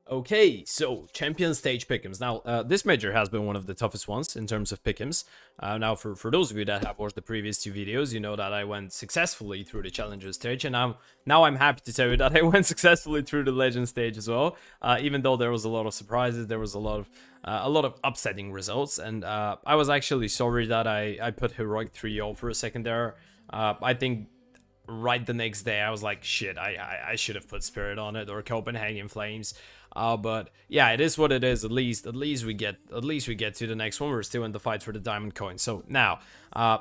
Okay, so champion stage pick'ems. Now, this major has been one of the toughest ones in terms of pick'ems. Now, for those of you that have watched the previous two videos, you know that I went successfully through the challenger stage, and now I'm happy to tell you that I went successfully through the legend stage as well. Even though there was a lot of surprises, there was a lot of upsetting results, and I was actually sorry that I put heroic 3-0 for a second there. I think right the next day I was like, shit, I should have put Spirit on it or Copenhagen Flames. But yeah, it is what it is. At least we get to the next one. We're still in the fight for the diamond coin. So now,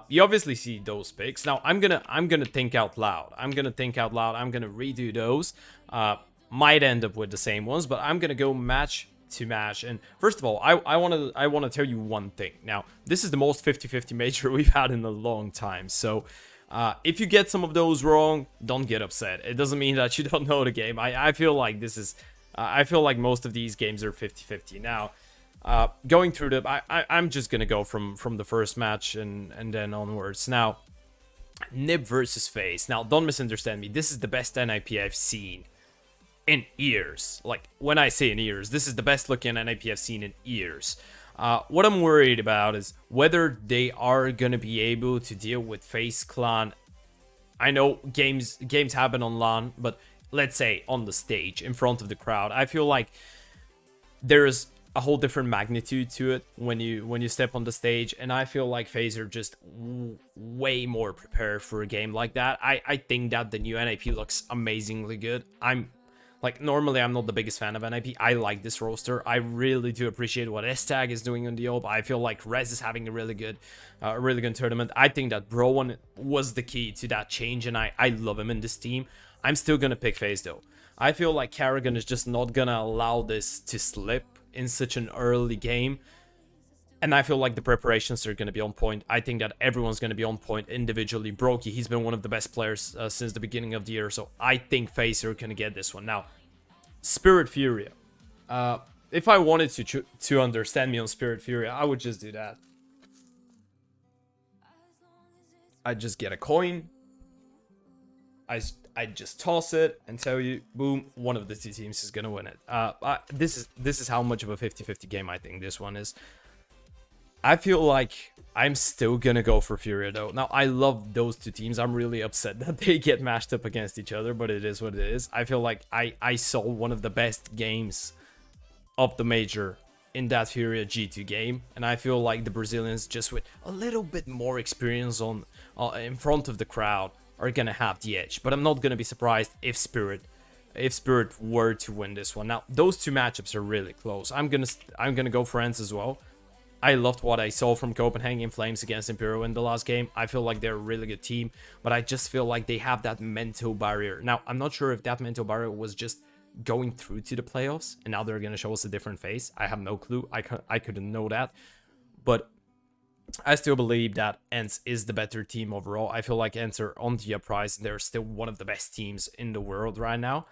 you obviously see those picks. Now I'm gonna think out loud. I'm gonna redo those. Might end up with the same ones, but I'm gonna go match to match. And first of all, I wanna tell you one thing. Now, this is the most 50-50 major we've had in a long time. So if you get some of those wrong, don't get upset. It doesn't mean that you don't know the game. I feel like this is I feel like most of these games are 50-50. Now, going through them, I'm just gonna go from the first match and then onwards. Now, Nib versus FaCe. Now, don't misunderstand me. This is the best NIP I've seen in years. Like, when I say in years, this is the best looking NIP I've seen in years. What I'm worried about is whether they are gonna be able to deal with FaCe Clan. I know games happen on LAN, but let's say on the stage in front of the crowd, I feel like there's a whole different magnitude to it when you step on the stage, and I feel like FaZe are just way more prepared for a game like that. I think that the new NIP looks amazingly good. Normally I'm not the biggest fan of NIP. I like this roster. I really do appreciate what S-Tag is doing on the OP. I feel like Rez is having a really good tournament. I think that Browan was the key to that change, and I love him in this team. I'm still gonna pick FaZe though. I feel like Karrigan is just not gonna allow this to slip in such an early game. And I feel like the preparations are going to be on point. I think that everyone's going to be on point individually. Brokey, he's been one of the best players since the beginning of the year. So I think FaZe are going to get this one. Now, Spirit Furia. If I wanted to understand me on Spirit Furia, I would just do that. I'd just get a coin. I just toss it and tell you, boom, one of the two teams is going to win it. This is how much of a 50-50 game I think this one is. I feel like I'm still gonna go for Furia though. Now, I love those two teams. I'm really upset that they get mashed up against each other, but it is what it is. I feel like I saw one of the best games of the major in that Furia G2 game, and I feel like the Brazilians, just with a little bit more experience in front of the crowd, are gonna have the edge. But I'm not gonna be surprised if Spirit were to win this one. Now, those two matchups are really close. I'm gonna go for Ents as well. I loved what I saw from Copenhagen Flames against Imperial in the last game. I feel like they're a really good team, but I just feel like they have that mental barrier. Now, I'm not sure if that mental barrier was just going through to the playoffs, and now they're going to show us a different face. I have no clue. I couldn't know that. But I still believe that Ents is the better team overall. I feel like Ents are on the uprise. They're still one of the best teams in the world right now.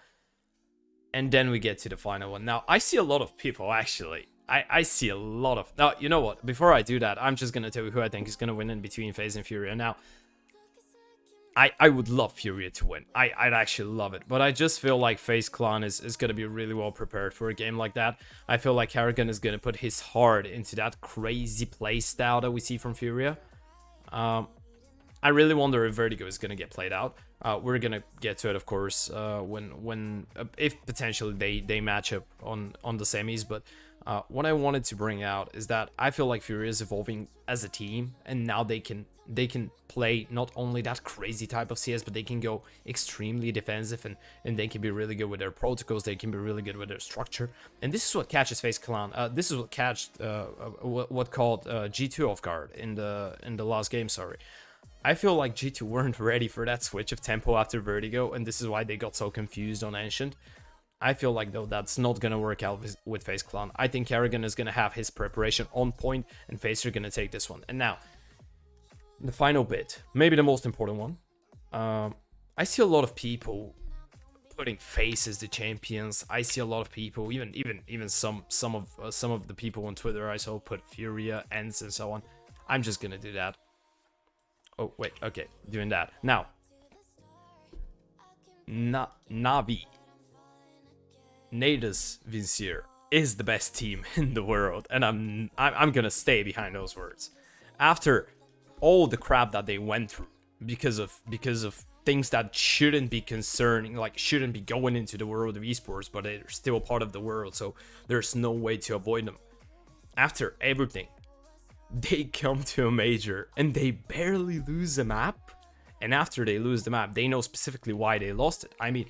And then we get to the final one. Now, I see a lot of people, actually. I see a lot of... Now, you know what? Before I do that, I'm just going to tell you who I think is going to win in between FaZe and Furia. Now, I would love Furia to win. I'd actually love it. But I just feel like FaZe Clan is going to be really well prepared for a game like that. I feel like Karrigan is going to put his heart into that crazy playstyle that we see from Furia. I really wonder if Vertigo is going to get played out. We're going to get to it, of course, if potentially they match up on the semis. But what I wanted to bring out is that I feel like Furia is evolving as a team, and now they can play not only that crazy type of CS, but they can go extremely defensive, and they can be really good with their protocols. They can be really good with their structure, and this is what catches FaZe Clan. This is what catched what called G2 off guard in the last game. Sorry. I feel like G2 weren't ready for that switch of tempo after Vertigo, and this is why they got so confused on Ancient. I feel like, though, that's not going to work out with FaZe Clan. I think Karrigan is going to have his preparation on point, and FaZe are going to take this one. And now, the final bit, maybe the most important one. I see a lot of people putting FaZe as the champions. I see a lot of people, even some of the people on Twitter I saw put Furia, Ents, and so on. I'm just going to do that. Oh, wait, okay, doing that. Now, Navi. Natus Vincier is the best team in the world, and I'm gonna stay behind those words. After all the crap that they went through because of things that shouldn't be concerning, like shouldn't be going into the world of esports, but they're still part of the world, so there's no way to avoid them. After everything, they come to a major and they barely lose a map. And after they lose the map, they know specifically why they lost it. I mean,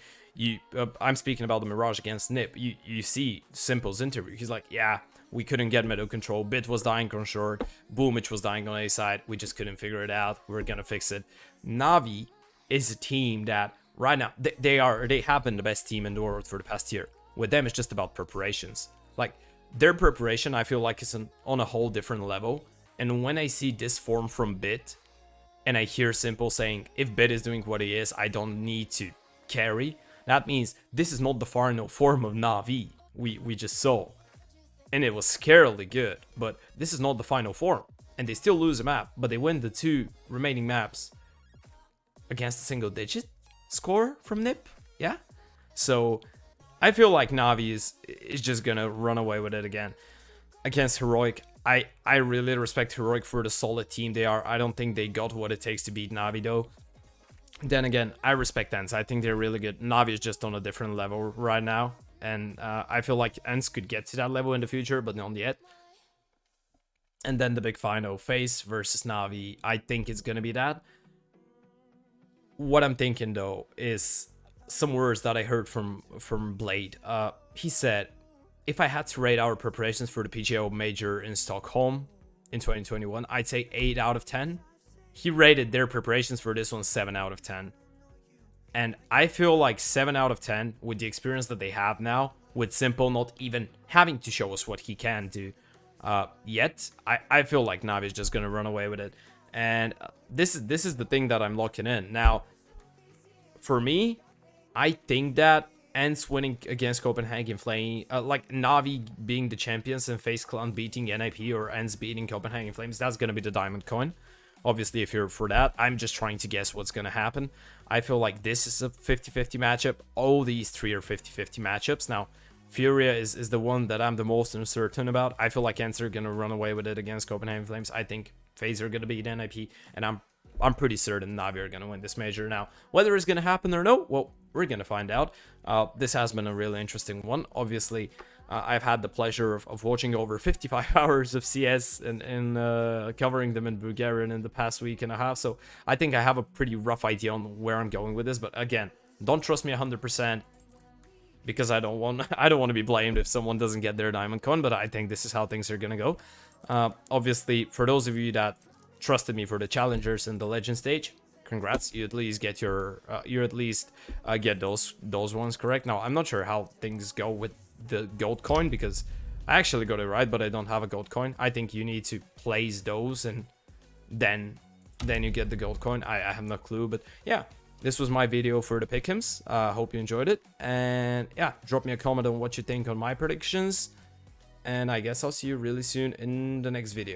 I'm speaking about the Mirage against Nip. You see Simple's interview. He's like, yeah, we couldn't get middle control. Bit was dying on short. Boomich was dying on A side. We just couldn't figure it out. We're gonna fix it. Navi is a team that right now they have been the best team in the world for the past year. With them, it's just about preparations. Like their preparation, I feel like is on a whole different level. And when I see this form from Bit, and I hear Simple saying, if Bit is doing what he is, I don't need to carry. That means this is not the final form of Navi we just saw. And it was scarily good, but this is not the final form. And they still lose a map, but they win the 2 remaining maps against a single digit score from Nip. Yeah? So I feel like Navi is just gonna run away with it again. Against Heroic, I really respect Heroic for the solid team they are. I don't think they got what it takes to beat Navi though. Then again, I respect ENCE. I think they're really good. Navi is just on a different level right now. And I feel like ENCE could get to that level in the future, but not yet. And then the big final, FaCe versus Navi. I think it's going to be that. What I'm thinking though is some words that I heard from Blade. He said, if I had to rate our preparations for the PGL major in Stockholm in 2021, I'd say 8 out of 10. He rated their preparations for this one 7 out of 10. And I feel like 7 out of 10 with the experience that they have now, with Simple not even having to show us what he can do yet. I feel like Navi is just going to run away with it. And this is the thing that I'm locking in. Now, for me, I think that ENCE winning against Copenhagen Flame, like Navi being the champions and FaCe Clan beating NIP or ENCE beating Copenhagen Flames, that's going to be the diamond coin. Obviously, if you're for that, I'm just trying to guess what's going to happen. I feel like this is a 50-50 matchup. All these 3 are 50-50 matchups. Now, Furia is the one that I'm the most uncertain about. I feel like ENCE are going to run away with it against Copenhagen Flames. I think FaZe are going to beat NIP, and I'm pretty certain Navi are going to win this major. Now, whether it's going to happen or no, well, we're going to find out. This has been a really interesting one. Obviously, I've had the pleasure of watching over 55 hours of CS and covering them in Bulgarian in the past week and a half. So I think I have a pretty rough idea on where I'm going with this. But again, don't trust me 100% because I don't want to be blamed if someone doesn't get their diamond coin. But I think this is how things are going to go. Obviously, for those of you that trusted me for the challengers and the legend stage, congrats, you at least get your get those ones correct. Now I'm not sure how things go with the gold coin because I actually got it right, but I don't have a gold coin. I think you need to place those and then you get the gold coin. I have no clue, but yeah, this was my video for the pick'ems. Hope you enjoyed it, and yeah, drop me a comment on what you think on my predictions, and I guess I'll see you really soon in the next video.